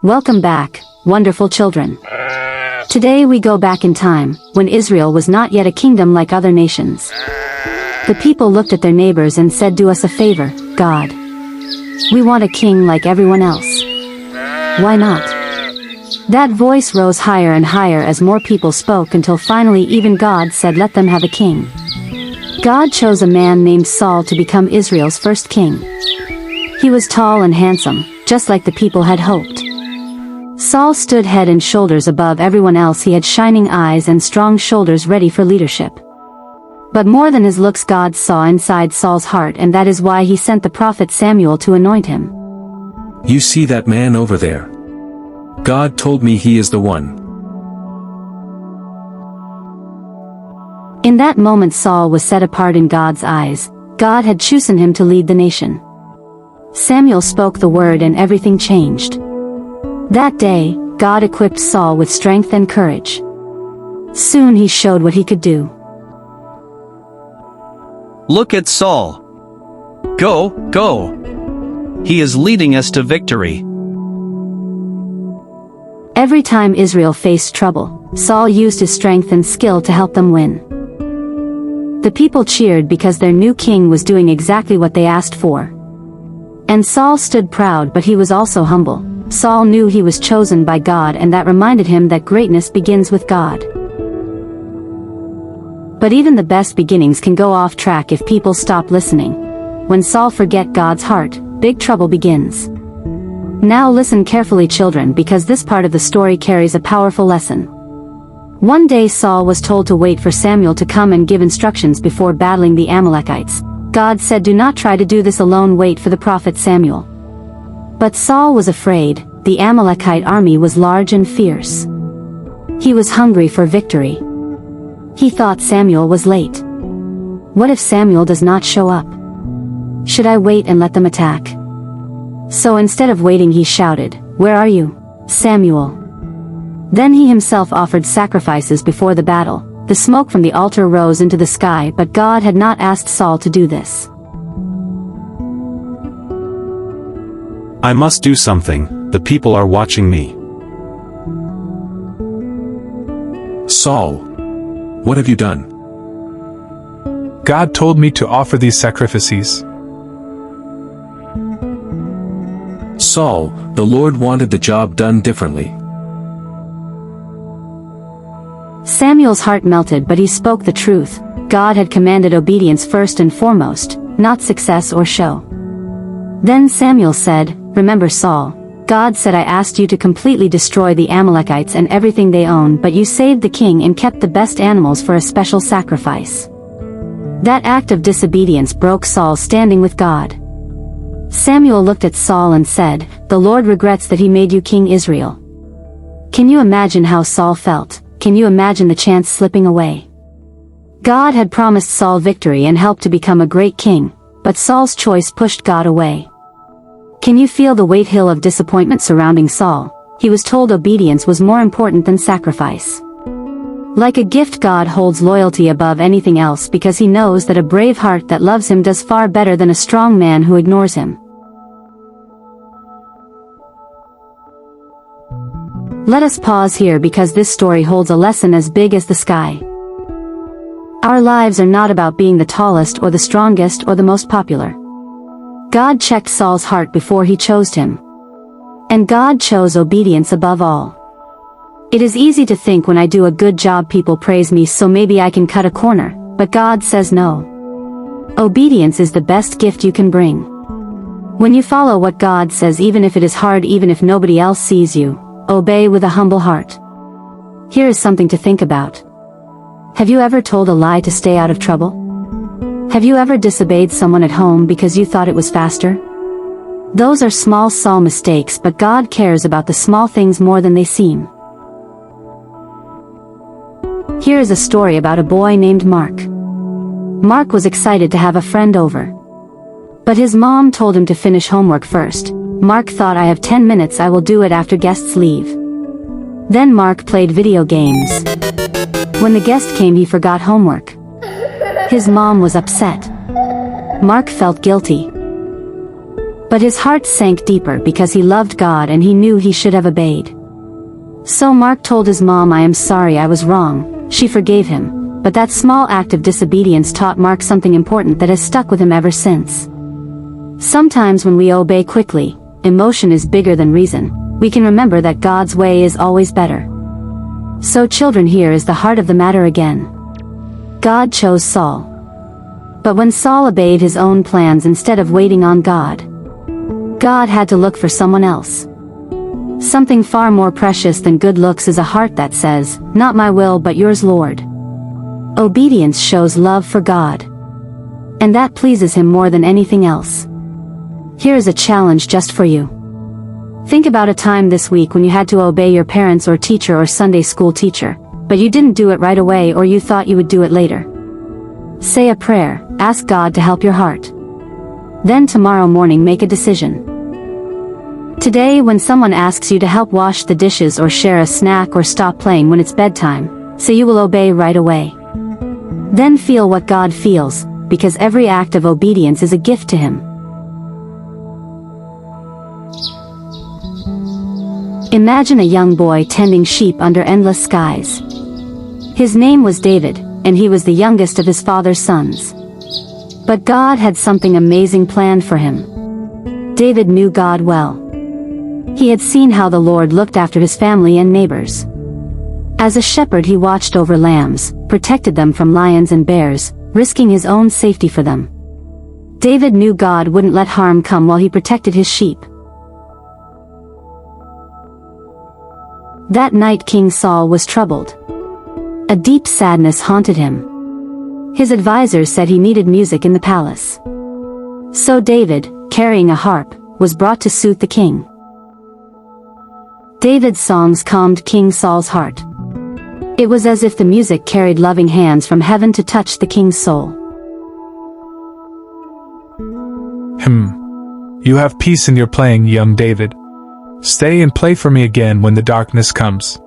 Welcome back, wonderful children. Today we go back in time, when Israel was not yet a kingdom like other nations. The people looked at their neighbors and said, "Do us a favor, God. We want a king like everyone else. Why not?" That voice rose higher and higher as more people spoke until finally even God said, "Let them have a king." God chose a man named Saul to become Israel's first king. He was tall and handsome, just like the people had hoped. Saul stood head and shoulders above everyone else. He had shining eyes and strong shoulders ready for leadership. But more than his looks, God saw inside Saul's heart, and that is why he sent the prophet Samuel to anoint him. You see that man over there? God told me he is the one. In that moment Saul was set apart in God's eyes. God had chosen him to lead the nation. Samuel spoke the word and everything changed. That day, God equipped Saul with strength and courage. Soon he showed what he could do. Look at Saul. Go, go. He is leading us to victory. Every time Israel faced trouble, Saul used his strength and skill to help them win. The people cheered because their new king was doing exactly what they asked for. And Saul stood proud, but he was also humble. Saul knew he was chosen by God, and that reminded him that greatness begins with God. But even the best beginnings can go off track if people stop listening. When Saul forget God's heart, big trouble begins. Now listen carefully, children, because this part of the story carries a powerful lesson. One day Saul was told to wait for Samuel to come and give instructions before battling the Amalekites. God said, "Do not try to do this alone, wait for the prophet Samuel." But Saul was afraid. The Amalekite army was large and fierce. He was hungry for victory. He thought Samuel was late. What if Samuel does not show up? Should I wait and let them attack? So instead of waiting, he shouted, "Where are you, Samuel?" Then he himself offered sacrifices before the battle. The smoke from the altar rose into the sky, but God had not asked Saul to do this. I must do something, the people are watching me. Saul, what have you done? God told me to offer these sacrifices. Saul, the Lord wanted the job done differently. Samuel's heart melted, but he spoke the truth. God had commanded obedience first and foremost, not success or show. Then Samuel said, "Remember, Saul, God said I asked you to completely destroy the Amalekites and everything they own, but you saved the king and kept the best animals for a special sacrifice." That act of disobedience broke Saul's standing with God. Samuel looked at Saul and said, "The Lord regrets that he made you King Israel." Can you imagine how Saul felt? Can you imagine the chance slipping away? God had promised Saul victory and help to become a great king, but Saul's choice pushed God away. Can you feel the weight hill of disappointment surrounding Saul? He was told obedience was more important than sacrifice. Like a gift, God holds loyalty above anything else because he knows that a brave heart that loves him does far better than a strong man who ignores him. Let us pause here because this story holds a lesson as big as the sky. Our lives are not about being the tallest or the strongest or the most popular. God checked Saul's heart before he chose him. And God chose obedience above all. It is easy to think when I do a good job people praise me, so maybe I can cut a corner, but God says no. Obedience is the best gift you can bring. When you follow what God says, even if it is hard, even if nobody else sees you, obey with a humble heart. Here is something to think about. Have you ever told a lie to stay out of trouble? Have you ever disobeyed someone at home because you thought it was faster? Those are small mistakes, but God cares about the small things more than they seem. Here is a story about a boy named Mark. Mark was excited to have a friend over. But his mom told him to finish homework first. Mark thought, I have 10 minutes, I will do it after guests leave. Then Mark played video games. When the guest came, he forgot homework. His mom was upset. Mark felt guilty. But his heart sank deeper because he loved God and he knew he should have obeyed. So Mark told his mom, I am sorry, I was wrong. She forgave him, but that small act of disobedience taught Mark something important that has stuck with him ever since. Sometimes when we obey quickly, emotion is bigger than reason, we can remember that God's way is always better. So children, here is the heart of the matter again. God chose Saul. But when Saul obeyed his own plans instead of waiting on God, God had to look for someone else. Something far more precious than good looks is a heart that says, not my will but yours, Lord. Obedience shows love for God. And that pleases him more than anything else. Here is a challenge just for you. Think about a time this week when you had to obey your parents or teacher or Sunday school teacher, but you didn't do it right away or you thought you would do it later. Say a prayer, ask God to help your heart. Then tomorrow morning make a decision. Today, when someone asks you to help wash the dishes or share a snack or stop playing when it's bedtime, say you will obey right away. Then feel what God feels, because every act of obedience is a gift to Him. Imagine a young boy tending sheep under endless skies. His name was David, and he was the youngest of his father's sons. But God had something amazing planned for him. David knew God well. He had seen how the Lord looked after his family and neighbors. As a shepherd, he watched over lambs, protected them from lions and bears, risking his own safety for them. David knew God wouldn't let harm come while he protected his sheep. That night King Saul was troubled. A deep sadness haunted him. His advisors said he needed music in the palace. So David, carrying a harp, was brought to soothe the king. David's songs calmed King Saul's heart. It was as if the music carried loving hands from heaven to touch the king's soul. You have peace in your playing, young David. Stay and play for me again when the darkness comes.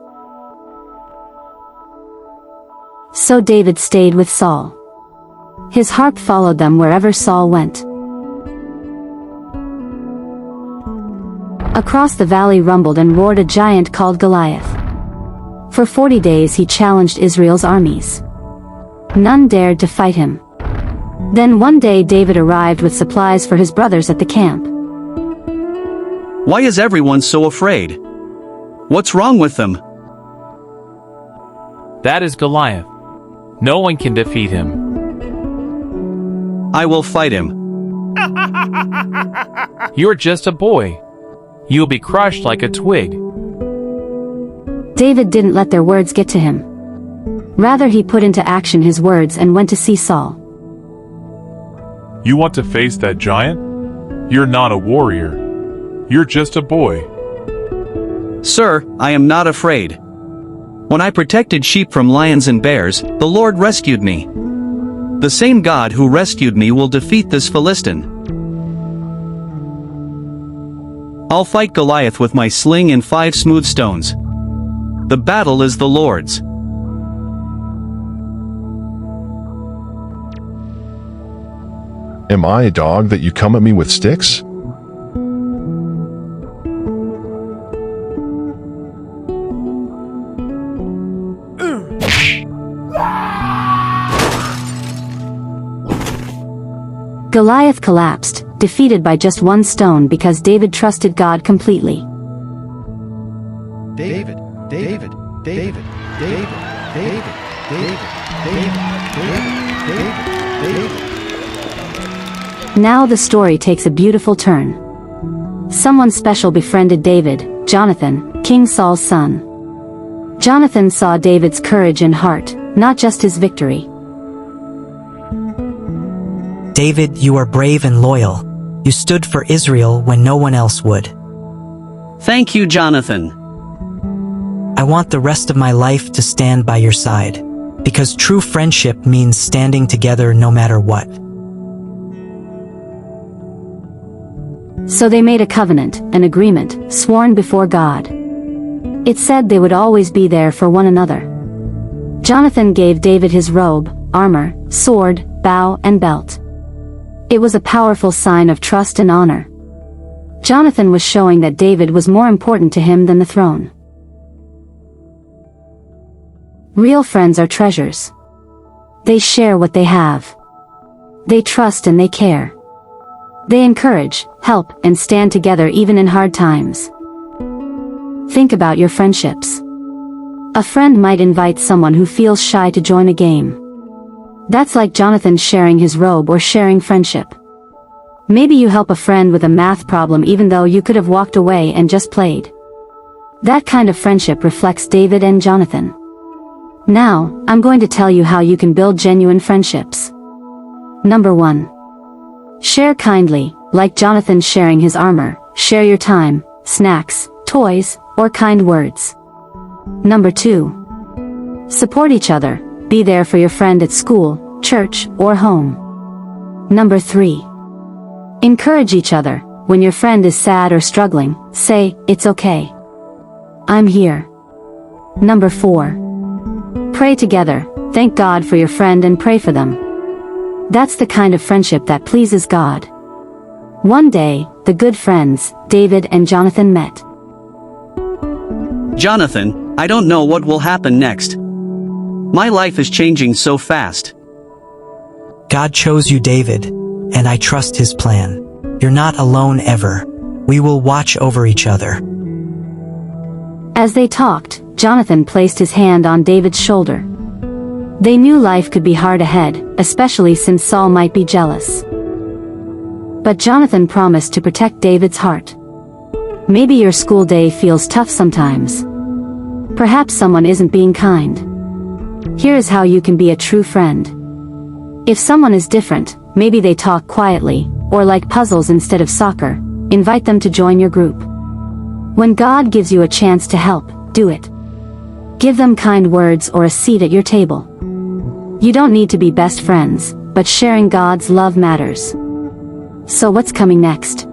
So David stayed with Saul. His harp followed them wherever Saul went. Across the valley rumbled and roared a giant called Goliath. For 40 days he challenged Israel's armies. None dared to fight him. Then one day David arrived with supplies for his brothers at the camp. Why is everyone so afraid? What's wrong with them? That is Goliath. No one can defeat him. I will fight him. You're just a boy. You'll be crushed like a twig. David didn't let their words get to him. Rather, he put into action his words and went to see Saul. You want to face that giant? You're not a warrior. You're just a boy. Sir, I am not afraid. When I protected sheep from lions and bears, the Lord rescued me. The same God who rescued me will defeat this Philistine. I'll fight Goliath with my sling and 5 smooth stones. The battle is the Lord's. Am I a dog that you come at me with sticks? Goliath collapsed, defeated by just one stone because David trusted God completely. David, David, David, David, David, David, David, David, David, David. Now the story takes a beautiful turn. Someone special befriended David, Jonathan, King Saul's son. Jonathan saw David's courage and heart, not just his victory. David, you are brave and loyal. You stood for Israel when no one else would. Thank you, Jonathan. I want the rest of my life to stand by your side, because true friendship means standing together no matter what. So they made a covenant, an agreement, sworn before God. It said they would always be there for one another. Jonathan gave David his robe, armor, sword, bow, and belt. It was a powerful sign of trust and honor. Jonathan was showing that David was more important to him than the throne. Real friends are treasures. They share what they have. They trust and they care. They encourage, help, and stand together even in hard times. Think about your friendships. A friend might invite someone who feels shy to join a game. That's like Jonathan sharing his robe or sharing friendship. Maybe you help a friend with a math problem even though you could have walked away and just played. That kind of friendship reflects David and Jonathan. Now, I'm going to tell you how you can build genuine friendships. Number 1. Share kindly, like Jonathan sharing his armor. Share your time, snacks, toys, or kind words. Number 2. Support each other. Be there for your friend at school, church, or home. Number 3. Encourage each other. When your friend is sad or struggling, say, "It's okay. I'm here." Number 4. Pray together. Thank God for your friend and pray for them. That's the kind of friendship that pleases God. One day, the good friends, David and Jonathan, met. Jonathan, I don't know what will happen next. My life is changing so fast. God chose you, David, and I trust his plan. You're not alone ever. We will watch over each other. As they talked, Jonathan placed his hand on David's shoulder. They knew life could be hard ahead, especially since Saul might be jealous. But Jonathan promised to protect David's heart. Maybe your school day feels tough sometimes. Perhaps someone isn't being kind. Here is how you can be a true friend. If someone is different, maybe they talk quietly, or like puzzles instead of soccer, invite them to join your group. When God gives you a chance to help, do it. Give them kind words or a seat at your table. You don't need to be best friends, but sharing God's love matters. So what's coming next?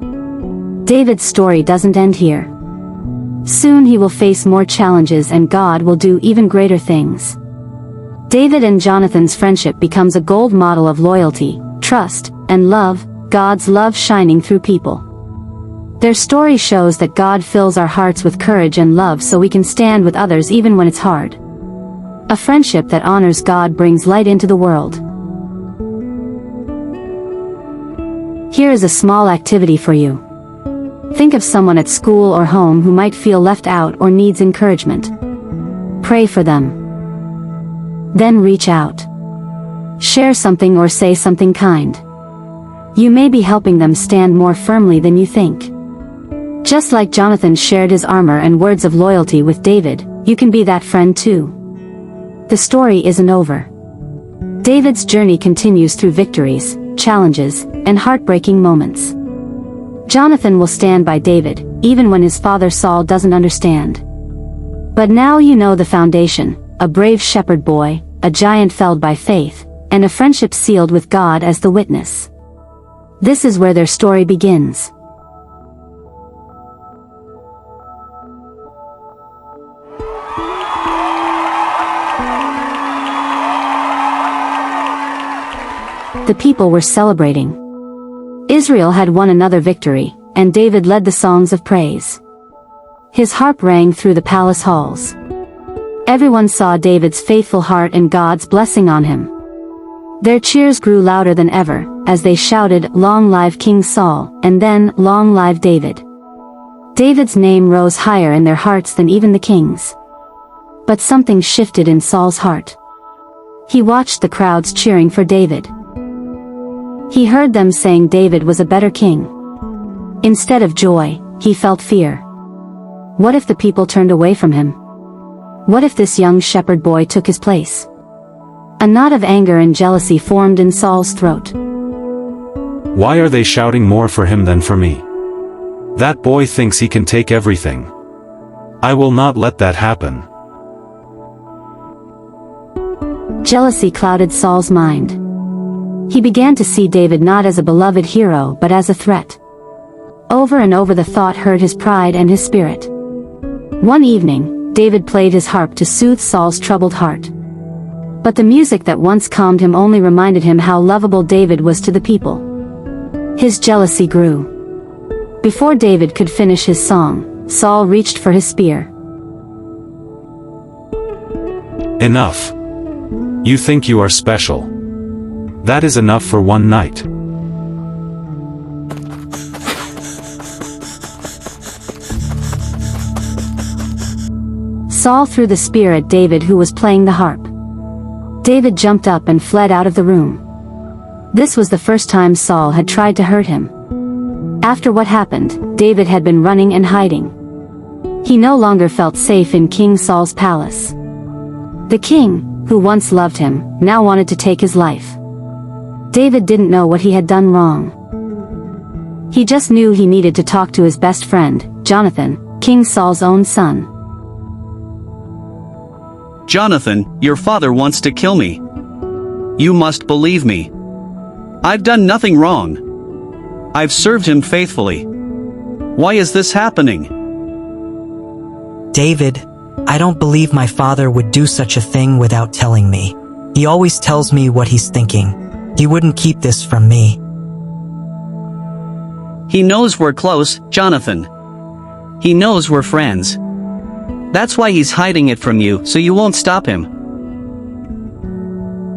David's story doesn't end here. Soon he will face more challenges and God will do even greater things. David and Jonathan's friendship becomes a gold model of loyalty, trust, and love, God's love shining through people. Their story shows that God fills our hearts with courage and love so we can stand with others even when it's hard. A friendship that honors God brings light into the world. Here is a small activity for you. Think of someone at school or home who might feel left out or needs encouragement. Pray for them. Then reach out. Share something or say something kind. You may be helping them stand more firmly than you think. Just like Jonathan shared his armor and words of loyalty with David, you can be that friend too. The story isn't over. David's journey continues through victories, challenges, and heartbreaking moments. Jonathan will stand by David, even when his father Saul doesn't understand. But now you know the foundation, a brave shepherd boy, a giant felled by faith, and a friendship sealed with God as the witness. This is where their story begins. The people were celebrating. Israel had won another victory, and David led the songs of praise. His harp rang through the palace halls. Everyone saw David's faithful heart and God's blessing on him. Their cheers grew louder than ever, as they shouted, "Long live King Saul," and then, "Long live David." David's name rose higher in their hearts than even the king's. But something shifted in Saul's heart. He watched the crowds cheering for David. He heard them saying David was a better king. Instead of joy, he felt fear. What if the people turned away from him? What if this young shepherd boy took his place? A knot of anger and jealousy formed in Saul's throat. Why are they shouting more for him than for me? That boy thinks he can take everything. I will not let that happen. Jealousy clouded Saul's mind. He began to see David not as a beloved hero but as a threat. Over and over the thought hurt his pride and his spirit. One evening, David played his harp to soothe Saul's troubled heart. But the music that once calmed him only reminded him how lovable David was to the people. His jealousy grew. Before David could finish his song, Saul reached for his spear. Enough. You think you are special. That is enough for one night. Saul threw the spear at David, who was playing the harp. David jumped up and fled out of the room. This was the first time Saul had tried to hurt him. After what happened, David had been running and hiding. He no longer felt safe in King Saul's palace. The king, who once loved him, now wanted to take his life. David didn't know what he had done wrong. He just knew he needed to talk to his best friend, Jonathan, King Saul's own son. Jonathan, your father wants to kill me. You must believe me. I've done nothing wrong. I've served him faithfully. Why is this happening? David, I don't believe my father would do such a thing without telling me. He always tells me what he's thinking. He wouldn't keep this from me. He knows we're close, Jonathan. He knows we're friends. That's why he's hiding it from you, so you won't stop him.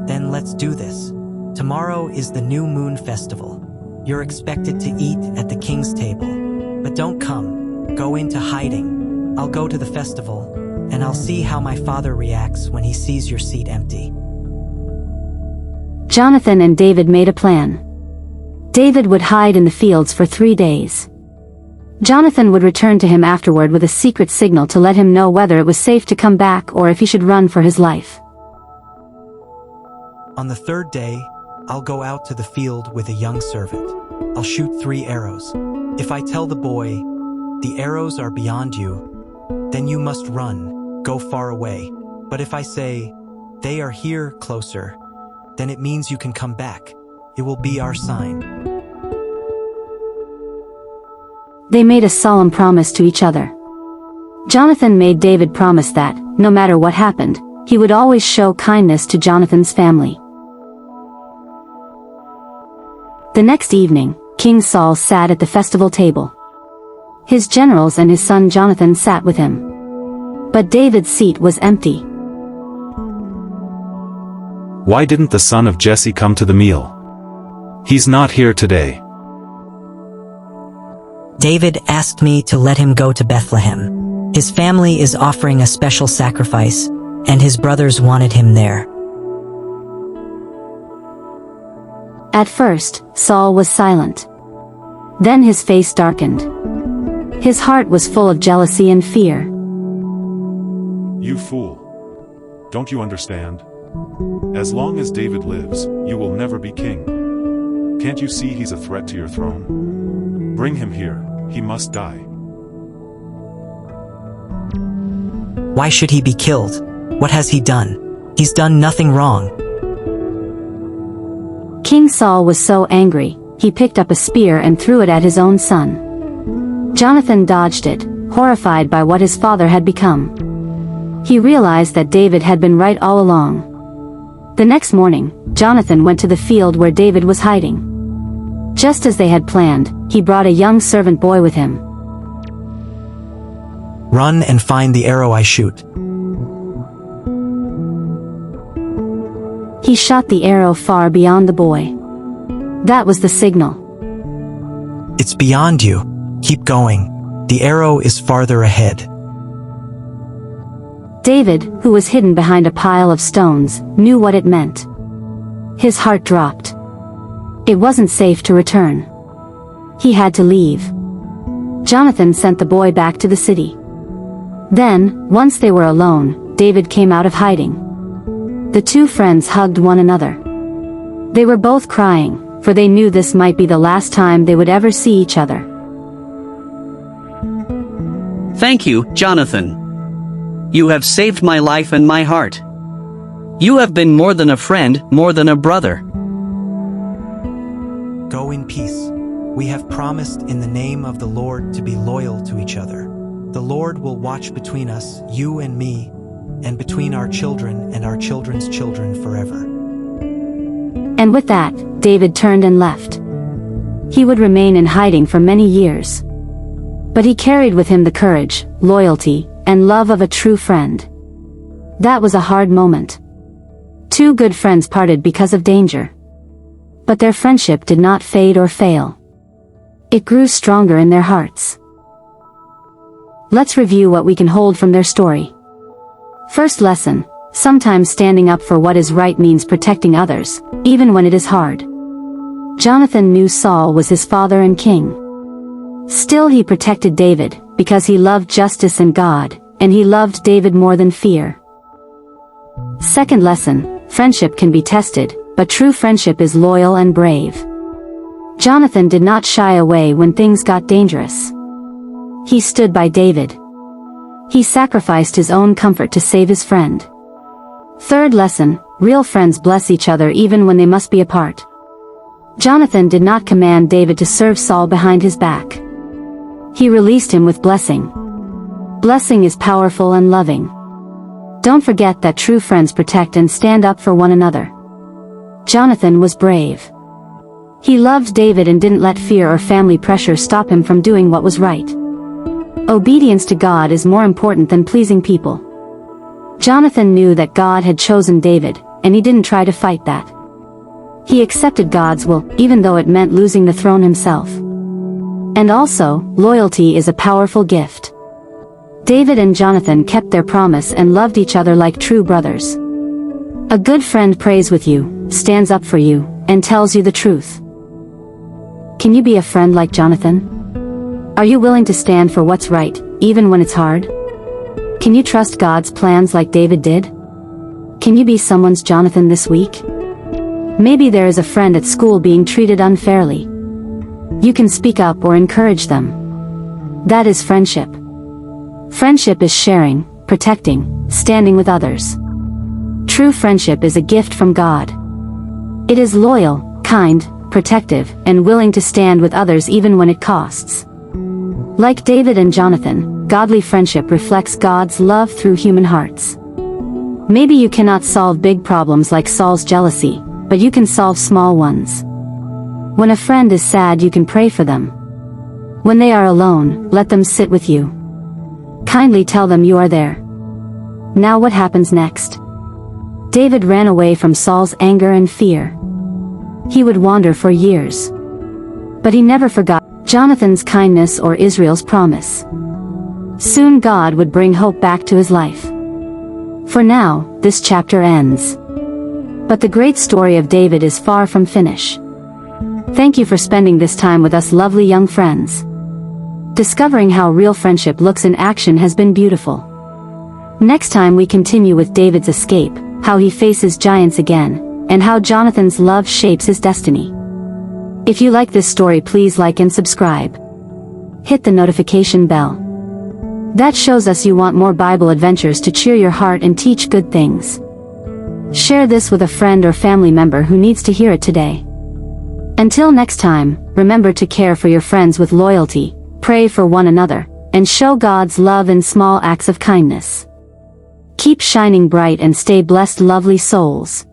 Then let's do this. Tomorrow is the New Moon Festival. You're expected to eat at the king's table. But don't come. Go into hiding. I'll go to the festival, and I'll see how my father reacts when he sees your seat empty. Jonathan and David made a plan. David would hide in the fields for 3 days. Jonathan would return to him afterward with a secret signal to let him know whether it was safe to come back or if he should run for his life. On the 3rd day, I'll go out to the field with a young servant. I'll shoot 3 arrows. If I tell the boy, the arrows are beyond you, then you must run, go far away. But if I say, they are here closer, then it means you can come back. It will be our sign. They made a solemn promise to each other. Jonathan made David promise that, no matter what happened, he would always show kindness to Jonathan's family. The next evening, King Saul sat at the festival table. His generals and his son Jonathan sat with him. But David's seat was empty. Why didn't the son of Jesse come to the meal? He's not here today. David asked me to let him go to Bethlehem. His family is offering a special sacrifice, and his brothers wanted him there. At first, Saul was silent. Then his face darkened. His heart was full of jealousy and fear. You fool. Don't you understand? As long as David lives, you will never be king. Can't you see he's a threat to your throne? Bring him here. He must die. Why should he be killed? What has he done? He's done nothing wrong. King Saul was so angry, he picked up a spear and threw it at his own son. Jonathan dodged it, horrified by what his father had become. He realized that David had been right all along. The next morning, Jonathan went to the field where David was hiding. Just as they had planned, he brought a young servant boy with him. Run and find the arrow I shoot. He shot the arrow far beyond the boy. That was the signal. It's beyond you. Keep going. The arrow is farther ahead. David, who was hidden behind a pile of stones, knew what it meant. His heart dropped. It wasn't safe to return. He had to leave. Jonathan sent the boy back to the city. Then, once they were alone, David came out of hiding. The two friends hugged one another. They were both crying, for they knew this might be the last time they would ever see each other. Thank you, Jonathan. You have saved my life and my heart. You have been more than a friend, more than a brother. Go in peace. We have promised in the name of the Lord to be loyal to each other. The Lord will watch between us, you and me, and between our children and our children's children forever." And with that, David turned and left. He would remain in hiding for many years. But he carried with him the courage, loyalty, and love of a true friend. That was a hard moment. Two good friends parted because of danger. But their friendship did not fade or fail. It grew stronger in their hearts. Let's review what we can hold from their story. First lesson: sometimes standing up for what is right means protecting others, even when it is hard. Jonathan knew Saul was his father and king. Still he protected David, because he loved justice and God, and he loved David more than fear. Second lesson: friendship can be tested, but true friendship is loyal and brave. Jonathan did not shy away when things got dangerous. He stood by David. He sacrificed his own comfort to save his friend. Third lesson: real friends bless each other even when they must be apart. Jonathan did not command David to serve Saul behind his back. He released him with blessing. Blessing is powerful and loving. Don't forget that true friends protect and stand up for one another. Jonathan was brave. He loved David and didn't let fear or family pressure stop him from doing what was right. Obedience to God is more important than pleasing people. Jonathan knew that God had chosen David, and he didn't try to fight that. He accepted God's will, even though it meant losing the throne himself. And also, loyalty is a powerful gift. David and Jonathan kept their promise and loved each other like true brothers. A good friend prays with you, stands up for you, and tells you the truth. Can you be a friend like Jonathan? Are you willing to stand for what's right, even when it's hard? Can you trust God's plans like David did? Can you be someone's Jonathan this week? Maybe there is a friend at school being treated unfairly. You can speak up or encourage them. That is friendship. Friendship is sharing, protecting, standing with others. True friendship is a gift from God. It is loyal, kind, protective, and willing to stand with others even when it costs. Like David and Jonathan, godly friendship reflects God's love through human hearts. Maybe you cannot solve big problems like Saul's jealousy, but you can solve small ones. When a friend is sad, you can pray for them. When they are alone, let them sit with you. Kindly tell them you are there. Now what happens next? David ran away from Saul's anger and fear. He would wander for years. But he never forgot Jonathan's kindness or Israel's promise. Soon God would bring hope back to his life. For now, this chapter ends. But the great story of David is far from finish. Thank you for spending this time with us, lovely young friends. Discovering how real friendship looks in action has been beautiful. Next time we continue with David's escape, how he faces giants again, and how Jonathan's love shapes his destiny. If you like this story, please like and subscribe. Hit the notification bell. That shows us you want more Bible adventures to cheer your heart and teach good things. Share this with a friend or family member who needs to hear it today. Until next time, remember to care for your friends with loyalty, pray for one another, and show God's love in small acts of kindness. Keep shining bright and stay blessed, lovely souls.